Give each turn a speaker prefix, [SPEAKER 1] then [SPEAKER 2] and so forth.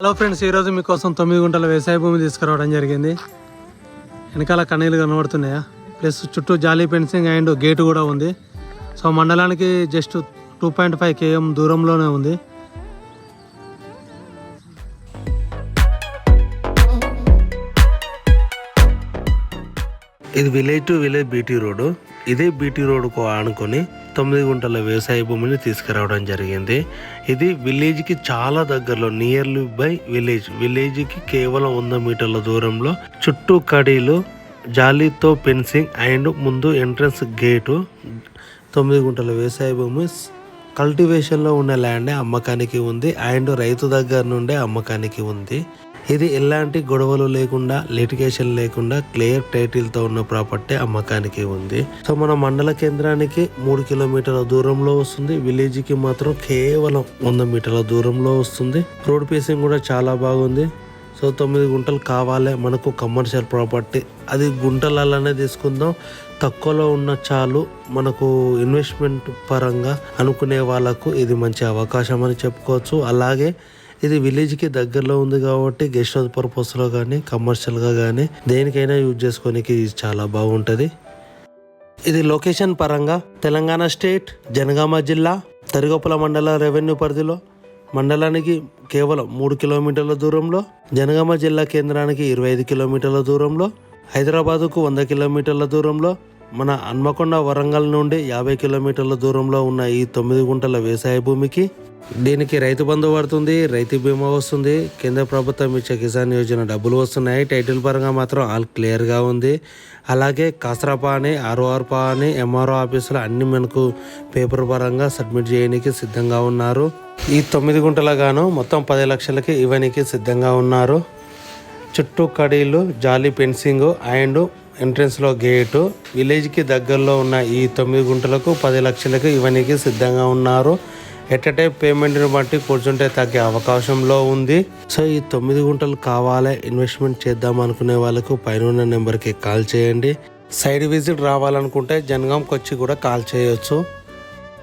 [SPEAKER 1] Hello friends, ఈరోజు మీకోసం 9 గుంటల వ్యవసాయ భూమి తీసుకురావడం జరిగింది. వెనకాల కన్నీళ్ళు కనబడుతున్నాయా, ప్లస్ చుట్టూ జాలీ ఫెన్సింగ్ అండ్ గేటు కూడా ఉంది. సో మండలానికి జస్ట్ 2.5 km దూరంలోనే ఉంది.
[SPEAKER 2] ఇది village to village BT road. ఇదే బీటీ రోడ్కు ఆనుకొని 9 గుంటల వ్యవసాయ భూమిని తీసుకురావడం జరిగింది. ఇది విలేజ్కి చాలా దగ్గరలో, నియర్లీ బై విలేజ్కి కేవలం 100 మీటర్ల దూరంలో, చుట్టూ కడీలు, జాలీతో ఫెన్సింగ్ అండ్ ముందు ఎంట్రన్స్ గేటు. 9 గుంటల వ్యవసాయ భూమి కల్టివేషన్లో ఉన్న ల్యాండ్ అమ్మకానికి ఉంది అండ్ రైతు దగ్గర నుండే అమ్మకానికి ఉంది. ఇది ఎలాంటి గొడవలు లేకుండా, లిటిగేషన్ లేకుండా క్లియర్ టైటిల్తో ఉన్న ప్రాపర్టీ అమ్మకానికి ఉంది. సో మన మండల కేంద్రానికి 3 కిలోమీటర్ల దూరంలో వస్తుంది. విలేజ్కి మాత్రం కేవలం 100 మీటర్ల దూరంలో వస్తుంది. రోడ్ ఫేసింగ్ కూడా చాలా బాగుంది. సో 9 గుంటలు కావాలి మనకు కమర్షియల్ ప్రాపర్టీ, అది గుంటలలోనే తీసుకుందాం, తక్కువలో ఉన్న చాలు, మనకు ఇన్వెస్ట్మెంట్ పరంగా అనుకునే వాళ్ళకు ఇది మంచి అవకాశం అని చెప్పుకోవచ్చు. అలాగే ఇది విలేజ్కి దగ్గరలో ఉంది కాబట్టి గెస్ట్ హౌస్ పర్పస్లో కానీ, కమర్షియల్గా కానీ దేనికైనా యూజ్ చేసుకోనికి చాలా బాగుంటుంది. ఇది లొకేషన్ పరంగా తెలంగాణ స్టేట్, జనగామ జిల్లా, తరిగొప్పల మండల రెవెన్యూ పరిధిలో, మండలానికి కేవలం 3 కిలోమీటర్ల దూరంలో, జనగామ జిల్లా కేంద్రానికి 25 కిలోమీటర్ల దూరంలో, హైదరాబాదుకు 100 కిలోమీటర్ల దూరంలో, మన హన్మకొండ వరంగల్ నుండి 50 కిలోమీటర్ల దూరంలో ఉన్న ఈ 9 గుంటల వ్యవసాయ భూమికి దీనికి రైతు బంధు పడుతుంది, రైతు బీమా వస్తుంది, కేంద్ర ప్రభుత్వం ఇచ్చే కిసాన్ యోజన డబ్బులు వస్తున్నాయి. టైటిల్ పరంగా మాత్రం ఆల్ క్లియర్గా ఉంది. అలాగే కాసరాపా అని, ఆర్ఓఆర్పా అని, ఎంఆర్ఓ ఆఫీసులో అన్ని మనకు పేపర్ పరంగా సబ్మిట్ చేయడానికి సిద్ధంగా ఉన్నారు. ఈ 9 గుంటల గాను మొత్తం 10 లక్షలకి ఇవ్వడానికి సిద్ధంగా ఉన్నారు. చుట్టూ కడీలు, జాలీ ఫెన్సింగ్ అండ్ ఎంట్రన్స్లో గేటు. విలేజ్కి దగ్గరలో ఉన్న ఈ 9 గుంటలకు 10 లక్షలకు ఇవ్వడానికి సిద్ధంగా ఉన్నారు. ఎట్ ఎ టైం పేమెంట్ని బట్టి కూర్చుంటే తగ్గే అవకాశంలో ఉంది. సో ఈ 9 గుంటలు కావాలి, ఇన్వెస్ట్మెంట్ చేద్దాం అనుకునే వాళ్ళకు పైన నెంబర్కి కాల్ చేయండి. సైడ్ విజిట్ రావాలనుకుంటే జనగాంకి వచ్చి కూడా కాల్ చేయొచ్చు.